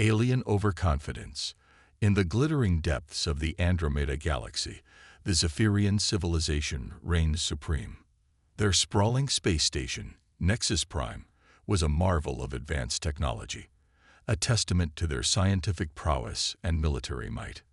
Alien overconfidence. In the glittering depths of the Andromeda galaxy, the Zephyrian civilization reigned supreme. Their sprawling space station, Nexus Prime, was a marvel of advanced technology, a testament to their scientific prowess and military might.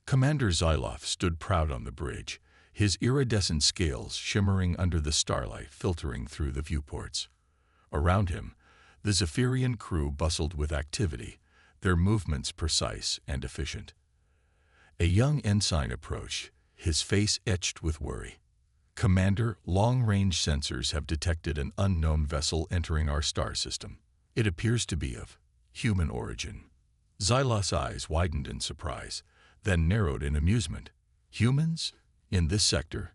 Commander Xyloth stood proud on the bridge, his iridescent scales shimmering under the starlight filtering through the viewports. Around him, the Zephyrian crew bustled with activity, their movements precise and efficient. A young ensign approached, his face etched with worry. "Commander, long-range sensors have detected an unknown vessel entering our star system. It appears to be of human origin." Xyloth's eyes widened in surprise, then narrowed in amusement. "Humans? In this sector?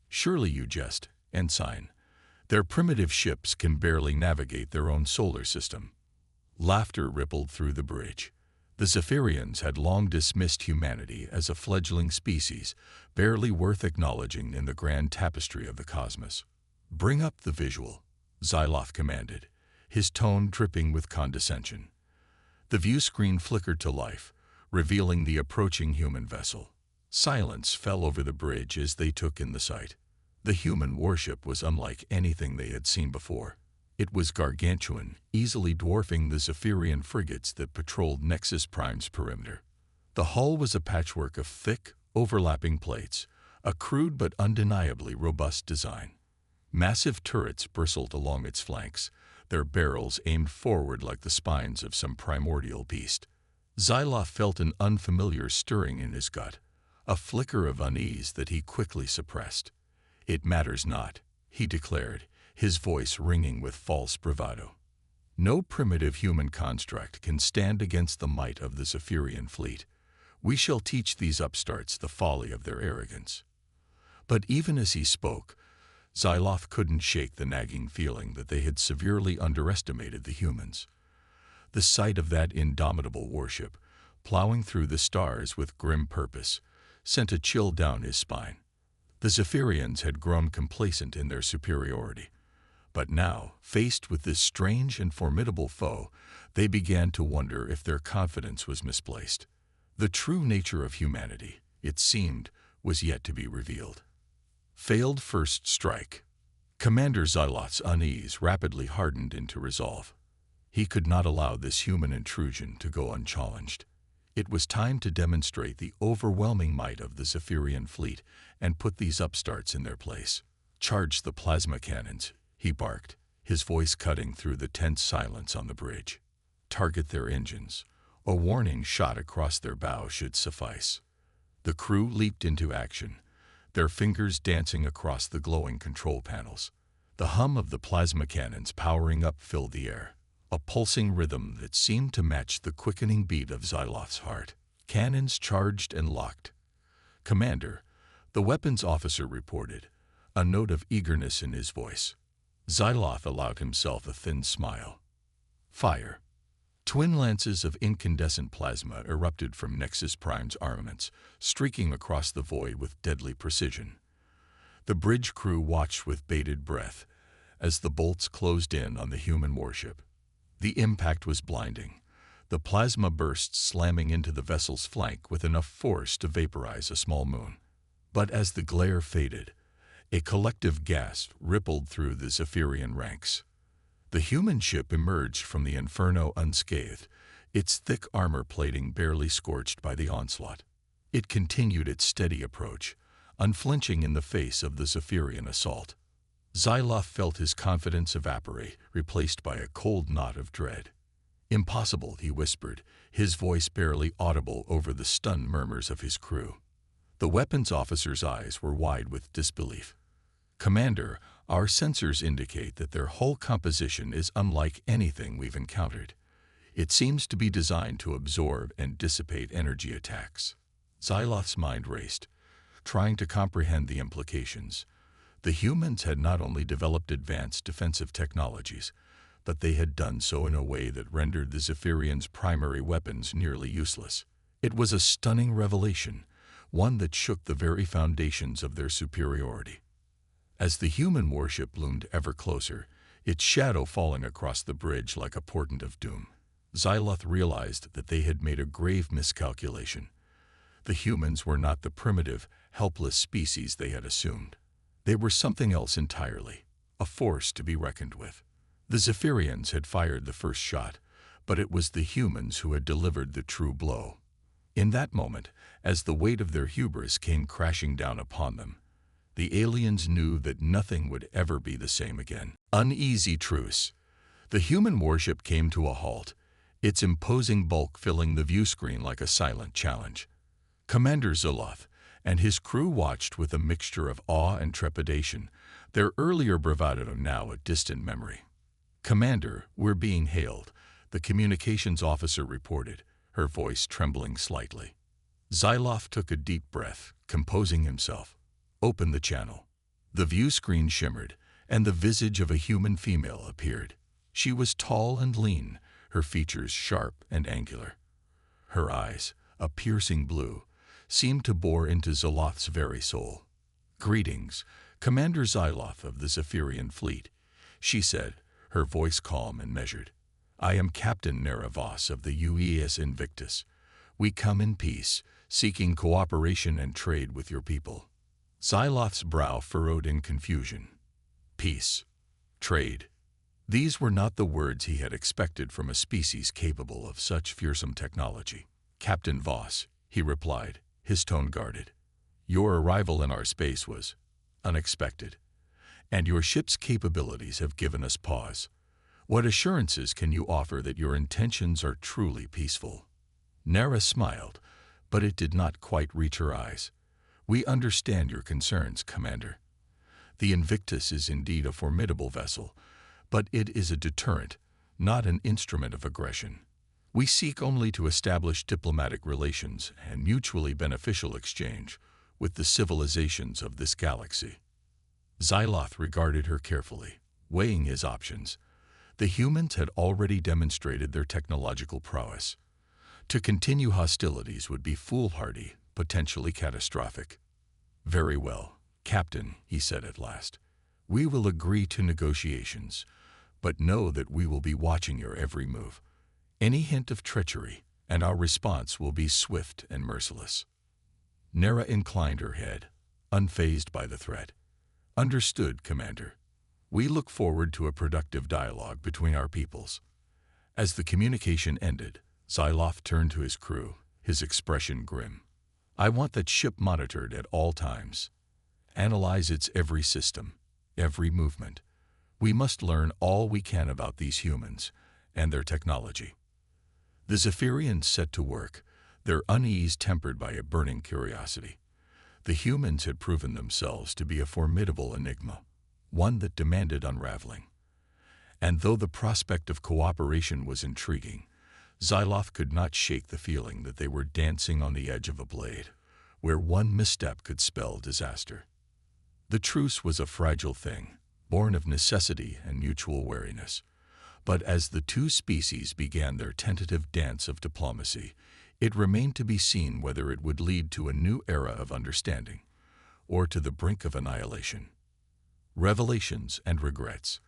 Surely you jest, ensign. Their primitive ships can barely navigate their own solar system." Laughter rippled through the bridge. The Zephyrians had long dismissed humanity as a fledgling species, barely worth acknowledging in the grand tapestry of the cosmos. "Bring up the visual," Xyloth commanded, his tone dripping with condescension. The view screen flickered to life, revealing the approaching human vessel. Silence fell over the bridge as they took in the sight. The human warship was unlike anything they had seen before. It was gargantuan, easily dwarfing the Zephyrian frigates that patrolled Nexus Prime's perimeter. The hull was a patchwork of thick, overlapping plates, a crude but undeniably robust design. Massive turrets bristled along its flanks, their barrels aimed forward like the spines of some primordial beast. Xyloth felt an unfamiliar stirring in his gut, a flicker of unease that he quickly suppressed. "It matters not," he declared, his voice ringing with false bravado. "No primitive human construct can stand against the might of the Zephyrian fleet. We shall teach these upstarts the folly of their arrogance." But even as he spoke, Xyloth couldn't shake the nagging feeling that they had severely underestimated the humans. The sight of that indomitable warship, plowing through the stars with grim purpose, sent a chill down his spine. The Zephyrians had grown complacent in their superiority. But now, faced with this strange and formidable foe, they began to wonder if their confidence was misplaced. The true nature of humanity, it seemed, was yet to be revealed. Failed first strike. Commander Xyloth's unease rapidly hardened into resolve. He could not allow this human intrusion to go unchallenged. It was time to demonstrate the overwhelming might of the Zephyrian fleet and put these upstarts in their place. "Charge the plasma cannons," he barked, his voice cutting through the tense silence on the bridge. "Target their engines. A warning shot across their bow should suffice." The crew leaped into action, their fingers dancing across the glowing control panels. The hum of the plasma cannons powering up filled the air, a pulsing rhythm that seemed to match the quickening beat of Xyloth's heart. Cannons charged and locked. "Commander," the weapons officer reported, a note of eagerness in his voice. Xyloth allowed himself a thin smile. "Fire." Twin lances of incandescent plasma erupted from Nexus Prime's armaments, streaking across the void with deadly precision. The bridge crew watched with bated breath as the bolts closed in on the human warship. The impact was blinding, the plasma bursts slamming into the vessel's flank with enough force to vaporize a small moon. But as the glare faded, a collective gasp rippled through the Zephyrian ranks. The human ship emerged from the inferno unscathed, its thick armor plating barely scorched by the onslaught. It continued its steady approach, unflinching in the face of the Zephyrian assault. Xyloth felt his confidence evaporate, replaced by a cold knot of dread. "Impossible," he whispered, his voice barely audible over the stunned murmurs of his crew. The weapons officer's eyes were wide with disbelief. "Commander, our sensors indicate that their hull composition is unlike anything we've encountered. It seems to be designed to absorb and dissipate energy attacks." Xyloth's mind raced, trying to comprehend the implications. The humans had not only developed advanced defensive technologies, but they had done so in a way that rendered the Zephyrians' primary weapons nearly useless. It was a stunning revelation, one that shook the very foundations of their superiority. As the human warship loomed ever closer, its shadow falling across the bridge like a portent of doom, Xyloth realized that they had made a grave miscalculation. The humans were not the primitive, helpless species they had assumed. They were something else entirely, a force to be reckoned with. The Zephyrians had fired the first shot, but it was the humans who had delivered the true blow. In that moment, as the weight of their hubris came crashing down upon them, the aliens knew that nothing would ever be the same again. Uneasy truce. The human warship came to a halt, its imposing bulk filling the view screen like a silent challenge. Commander Xyloth and his crew watched with a mixture of awe and trepidation, their earlier bravado now a distant memory. "Commander, we're being hailed," the communications officer reported, her voice trembling slightly. Xyloth took a deep breath, composing himself. "Open the channel." The view screen shimmered, and the visage of a human female appeared. She was tall and lean, her features sharp and angular. Her eyes, a piercing blue, seemed to bore into Xyloth's very soul. "Greetings, Commander Xyloth of the Zephyrian fleet," she said, her voice calm and measured. "I am Captain Nera Voss of the UES Invictus. We come in peace, seeking cooperation and trade with your people." Xyloth's brow furrowed in confusion. Peace. Trade. These were not the words he had expected from a species capable of such fearsome technology. "Captain Voss," he replied, his tone guarded. "Your arrival in our space was unexpected, and your ship's capabilities have given us pause. What assurances can you offer that your intentions are truly peaceful?" Nera smiled, but it did not quite reach her eyes. "We understand your concerns, Commander. The Invictus is indeed a formidable vessel, but it is a deterrent, not an instrument of aggression. We seek only to establish diplomatic relations and mutually beneficial exchange with the civilizations of this galaxy." Xyloth regarded her carefully, weighing his options. The humans had already demonstrated their technological prowess. To continue hostilities would be foolhardy, potentially catastrophic. "Very well, Captain," he said at last. "We will agree to negotiations, but know that we will be watching your every move. Any hint of treachery, and our response will be swift and merciless." Nera inclined her head, unfazed by the threat. "Understood, Commander. We look forward to a productive dialogue between our peoples." As the communication ended, Xyloth turned to his crew, his expression grim. "I want that ship monitored at all times. Analyze its every system, every movement. We must learn all we can about these humans and their technology." The Zephyrians set to work, their unease tempered by a burning curiosity. The humans had proven themselves to be a formidable enigma, one that demanded unraveling. And though the prospect of cooperation was intriguing, Xyloth could not shake the feeling that they were dancing on the edge of a blade, where one misstep could spell disaster. The truce was a fragile thing, born of necessity and mutual wariness. But as the two species began their tentative dance of diplomacy, it remained to be seen whether it would lead to a new era of understanding, or to the brink of annihilation. Revelations and regrets.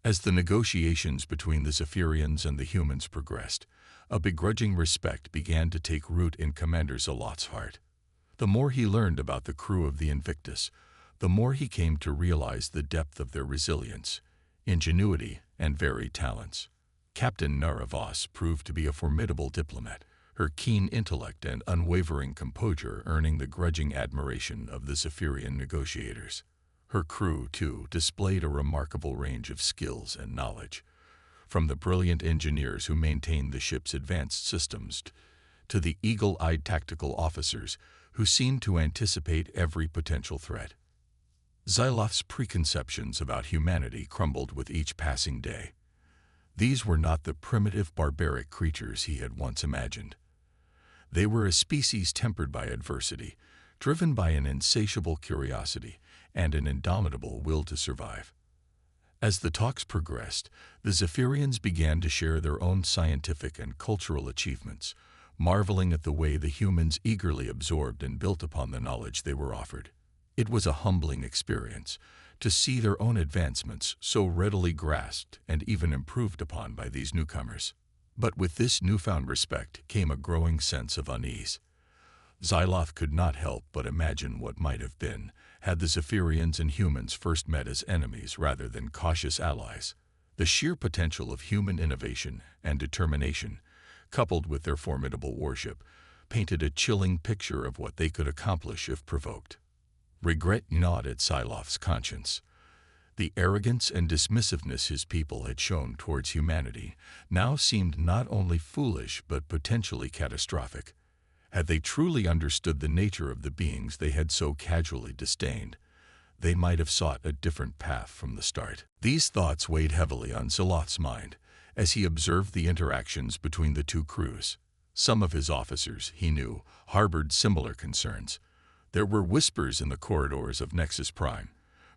As the negotiations between the Zephyrians and the humans progressed, a begrudging respect began to take root in Commander Xyloth's heart. The more he learned about the crew of the Invictus, the more he came to realize the depth of their resilience, ingenuity, and varied talents. Captain Nera Voss proved to be a formidable diplomat, her keen intellect and unwavering composure earning the grudging admiration of the Zephyrian negotiators. Her crew, too, displayed a remarkable range of skills and knowledge, from the brilliant engineers who maintained the ship's advanced systems to the eagle-eyed tactical officers who seemed to anticipate every potential threat. Xyloth's preconceptions about humanity crumbled with each passing day. These were not the primitive barbaric creatures he had once imagined. They were a species tempered by adversity, driven by an insatiable curiosity and an indomitable will to survive. As the talks progressed, the Zephyrians began to share their own scientific and cultural achievements, marveling at the way the humans eagerly absorbed and built upon the knowledge they were offered. It was a humbling experience to see their own advancements so readily grasped and even improved upon by these newcomers. But with this newfound respect came a growing sense of unease. Xyloth could not help but imagine what might have been had the Zephyrians and humans first met as enemies rather than cautious allies. The sheer potential of human innovation and determination, coupled with their formidable warship, painted a chilling picture of what they could accomplish if provoked. Regret gnawed at Xyloth's conscience. The arrogance and dismissiveness his people had shown towards humanity now seemed not only foolish but potentially catastrophic. Had they truly understood the nature of the beings they had so casually disdained, they might have sought a different path from the start. These thoughts weighed heavily on Xyloth's mind as he observed the interactions between the two crews. Some of his officers, he knew, harbored similar concerns. There were whispers in the corridors of Nexus Prime,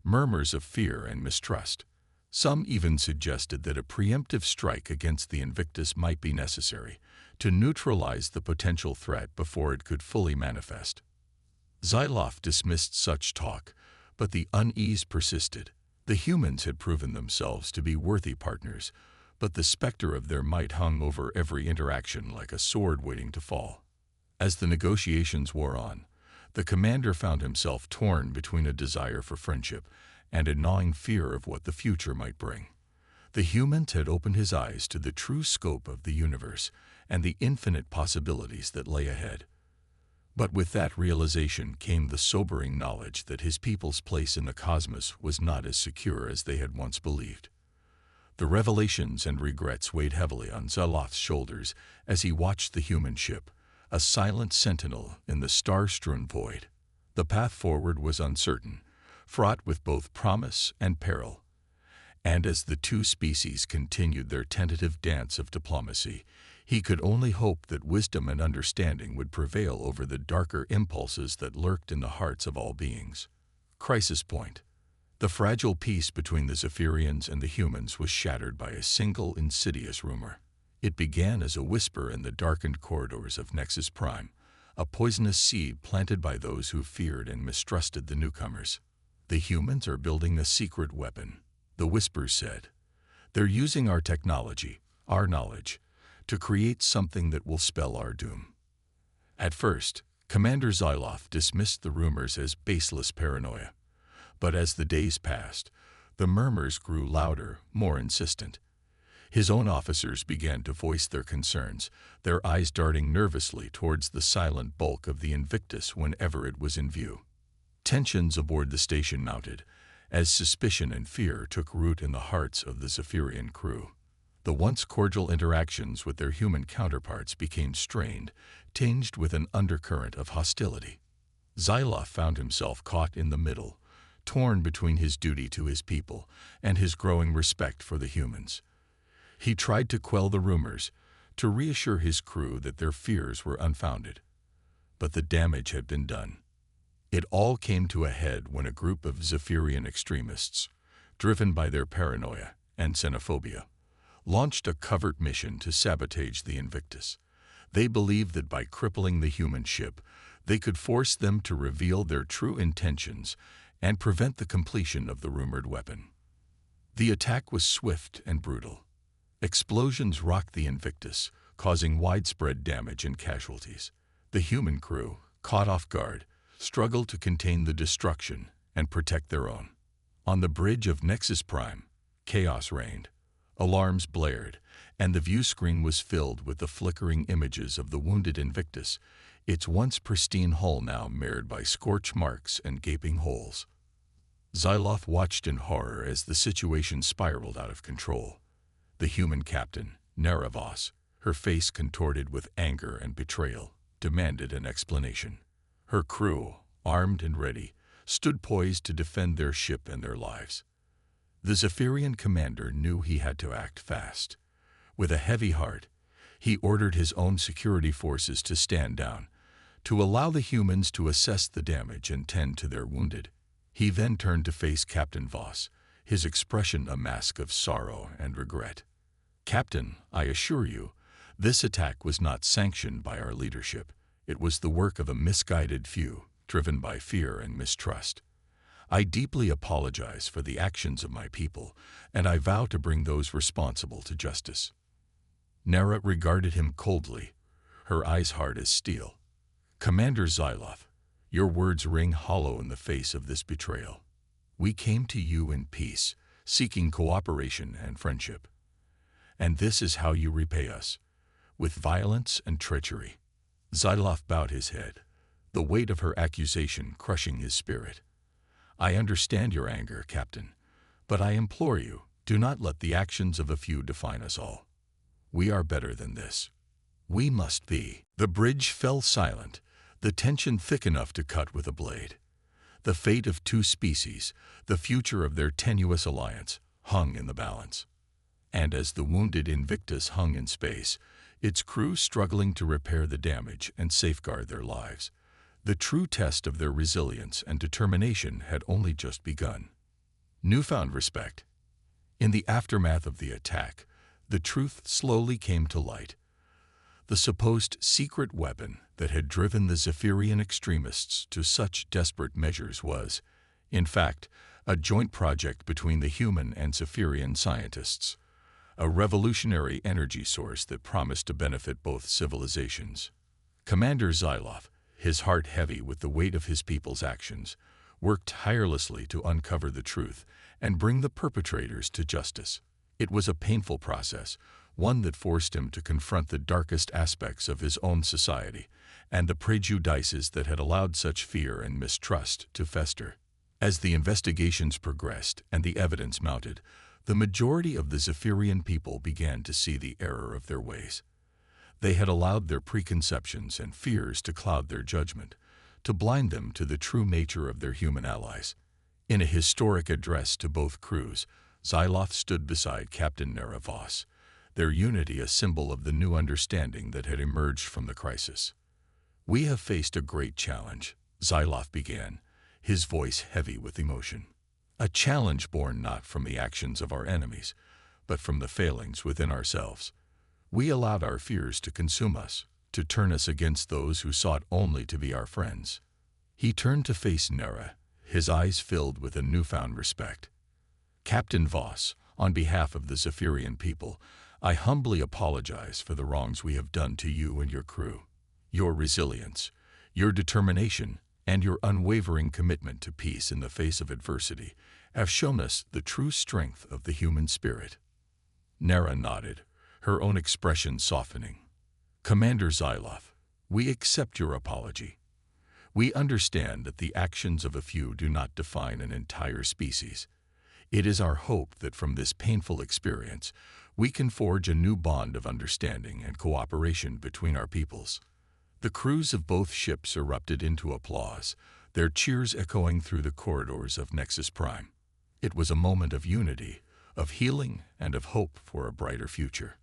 murmurs of fear and mistrust. Some even suggested that a preemptive strike against the Invictus might be necessary to neutralize the potential threat before it could fully manifest. Xyloth dismissed such talk, but the unease persisted. The humans had proven themselves to be worthy partners, but the specter of their might hung over every interaction like a sword waiting to fall. As the negotiations wore on, the commander found himself torn between a desire for friendship and a gnawing fear of what the future might bring. The humans had opened his eyes to the true scope of the universe and the infinite possibilities that lay ahead. But with that realization came the sobering knowledge that his people's place in the cosmos was not as secure as they had once believed. The revelations and regrets weighed heavily on Xyloth's shoulders as he watched the human ship, a silent sentinel in the star-strewn void. The path forward was uncertain, fraught with both promise and peril. And as the two species continued their tentative dance of diplomacy, he could only hope that wisdom and understanding would prevail over the darker impulses that lurked in the hearts of all beings. Crisis point. The fragile peace between the Zephyrians and the humans was shattered by a single insidious rumor. It began as a whisper in the darkened corridors of Nexus Prime, a poisonous seed planted by those who feared and mistrusted the newcomers. The humans are building a secret weapon, the whispers said. They're using our technology, our knowledge, to create something that will spell our doom. At first, Commander Xyloth dismissed the rumors as baseless paranoia. But as the days passed, the murmurs grew louder, more insistent. His own officers began to voice their concerns, their eyes darting nervously towards the silent bulk of the Invictus whenever it was in view. Tensions aboard the station mounted, as suspicion and fear took root in the hearts of the Zephyrian crew. The once cordial interactions with their human counterparts became strained, tinged with an undercurrent of hostility. Xyloth found himself caught in the middle, torn between his duty to his people and his growing respect for the humans. He tried to quell the rumors, to reassure his crew that their fears were unfounded. But the damage had been done. It all came to a head when a group of Zephyrian extremists, driven by their paranoia and xenophobia, launched a covert mission to sabotage the Invictus. They believed that by crippling the human ship, they could force them to reveal their true intentions and prevent the completion of the rumored weapon. The attack was swift and brutal. Explosions rocked the Invictus, causing widespread damage and casualties. The human crew, caught off guard, struggled to contain the destruction and protect their own. On the bridge of Nexus Prime, chaos reigned. Alarms blared, and the view screen was filled with the flickering images of the wounded Invictus, its once pristine hull now marred by scorch marks and gaping holes. Xyloth watched in horror as the situation spiraled out of control. The human captain, Neravos, her face contorted with anger and betrayal, demanded an explanation. Her crew, armed and ready, stood poised to defend their ship and their lives. The Zephyrian commander knew he had to act fast. With a heavy heart, he ordered his own security forces to stand down, to allow the humans to assess the damage and tend to their wounded. He then turned to face Captain Voss, his expression a mask of sorrow and regret. "Captain, I assure you, this attack was not sanctioned by our leadership. It was the work of a misguided few, driven by fear and mistrust. I deeply apologize for the actions of my people, and I vow to bring those responsible to justice." Nera regarded him coldly, her eyes hard as steel. "Commander Xyloth, your words ring hollow in the face of this betrayal. We came to you in peace, seeking cooperation and friendship. And this is how you repay us, with violence and treachery." Xyloth bowed his head, the weight of her accusation crushing his spirit. "I understand your anger, Captain, but I implore you, do not let the actions of a few define us all. We are better than this. We must be." The bridge fell silent, the tension thick enough to cut with a blade. The fate of two species, the future of their tenuous alliance, hung in the balance. And as the wounded Invictus hung in space, its crew struggling to repair the damage and safeguard their lives, the true test of their resilience and determination had only just begun. Newfound respect. In the aftermath of the attack, the truth slowly came to light. The supposed secret weapon that had driven the Zephyrian extremists to such desperate measures was, in fact, a joint project between the human and Zephyrian scientists, a revolutionary energy source that promised to benefit both civilizations. Commander Xyloth, his heart heavy with the weight of his people's actions, worked tirelessly to uncover the truth and bring the perpetrators to justice. It was a painful process, one that forced him to confront the darkest aspects of his own society and the prejudices that had allowed such fear and mistrust to fester. As the investigations progressed and the evidence mounted, the majority of the Zephyrian people began to see the error of their ways. They had allowed their preconceptions and fears to cloud their judgment, to blind them to the true nature of their human allies. In a historic address to both crews, Xyloth stood beside Captain Nera Voss, their unity a symbol of the new understanding that had emerged from the crisis. "We have faced a great challenge," Xyloth began, his voice heavy with emotion. "A challenge born not from the actions of our enemies, but from the failings within ourselves. We allowed our fears to consume us, to turn us against those who sought only to be our friends." He turned to face Nera, his eyes filled with a newfound respect. "Captain Voss, on behalf of the Zephyrian people, I humbly apologize for the wrongs we have done to you and your crew. Your resilience, your determination, and your unwavering commitment to peace in the face of adversity have shown us the true strength of the human spirit." Nera nodded, her own expression softening. "Commander Xyloth, we accept your apology. We understand that the actions of a few do not define an entire species. It is our hope that from this painful experience, we can forge a new bond of understanding and cooperation between our peoples." The crews of both ships erupted into applause, their cheers echoing through the corridors of Nexus Prime. It was a moment of unity, of healing, and of hope for a brighter future.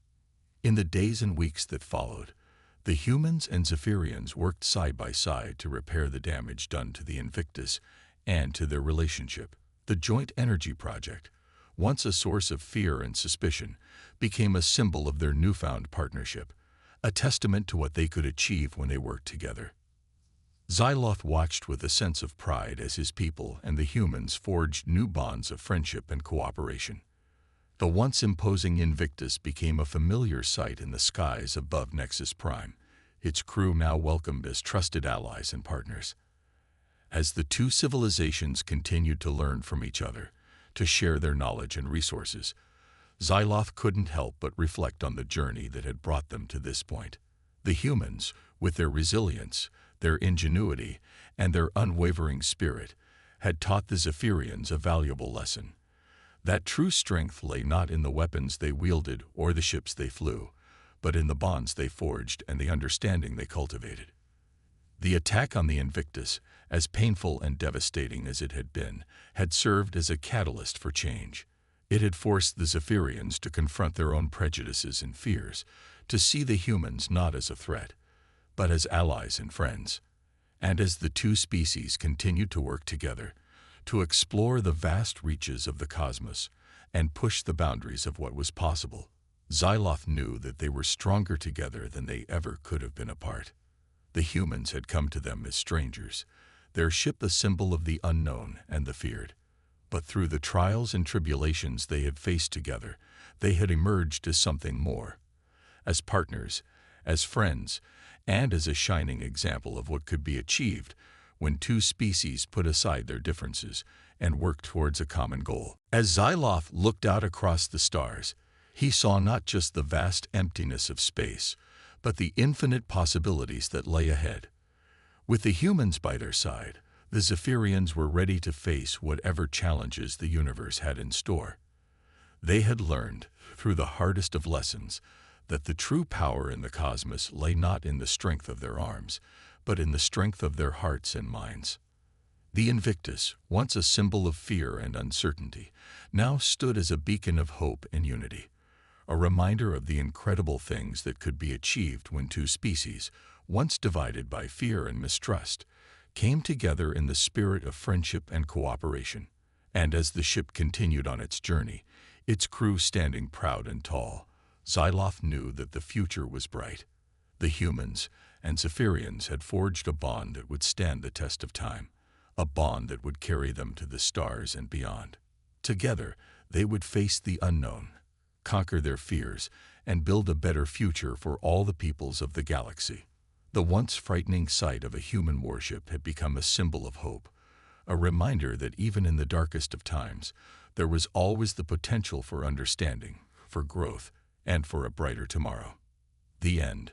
In the days and weeks that followed, the humans and Zephyrians worked side by side to repair the damage done to the Invictus and to their relationship. The joint energy project, once a source of fear and suspicion, became a symbol of their newfound partnership, a testament to what they could achieve when they worked together. Xyloth watched with a sense of pride as his people and the humans forged new bonds of friendship and cooperation. The once imposing Invictus became a familiar sight in the skies above Nexus Prime, its crew now welcomed as trusted allies and partners. As the two civilizations continued to learn from each other, to share their knowledge and resources, Xyloth couldn't help but reflect on the journey that had brought them to this point. The humans, with their resilience, their ingenuity, and their unwavering spirit, had taught the Zephyrians a valuable lesson. That true strength lay not in the weapons they wielded or the ships they flew, but in the bonds they forged and the understanding they cultivated. The attack on the Invictus, as painful and devastating as it had been, had served as a catalyst for change. It had forced the Zephyrians to confront their own prejudices and fears, to see the humans not as a threat, but as allies and friends. And as the two species continued to work together, to explore the vast reaches of the cosmos and push the boundaries of what was possible, Xyloth knew that they were stronger together than they ever could have been apart. The humans had come to them as strangers, their ship a symbol of the unknown and the feared. But through the trials and tribulations they had faced together, they had emerged as something more. as partners, as friends, and as a shining example of what could be achieved when two species put aside their differences and worked towards a common goal. As Xyloth looked out across the stars, he saw not just the vast emptiness of space, but the infinite possibilities that lay ahead. With the humans by their side, the Zephyrians were ready to face whatever challenges the universe had in store. They had learned, through the hardest of lessons, that the true power in the cosmos lay not in the strength of their arms, but in the strength of their hearts and minds. The Invictus, once a symbol of fear and uncertainty, now stood as a beacon of hope and unity, a reminder of the incredible things that could be achieved when two species, once divided by fear and mistrust, came together in the spirit of friendship and cooperation. And as the ship continued on its journey, its crew standing proud and tall, Xyloth knew that the future was bright. The humans and Zephyrians had forged a bond that would stand the test of time, a bond that would carry them to the stars and beyond. Together, they would face the unknown, conquer their fears, and build a better future for all the peoples of the galaxy. The once frightening sight of a human warship had become a symbol of hope, a reminder that even in the darkest of times, there was always the potential for understanding, for growth, and for a brighter tomorrow. The end.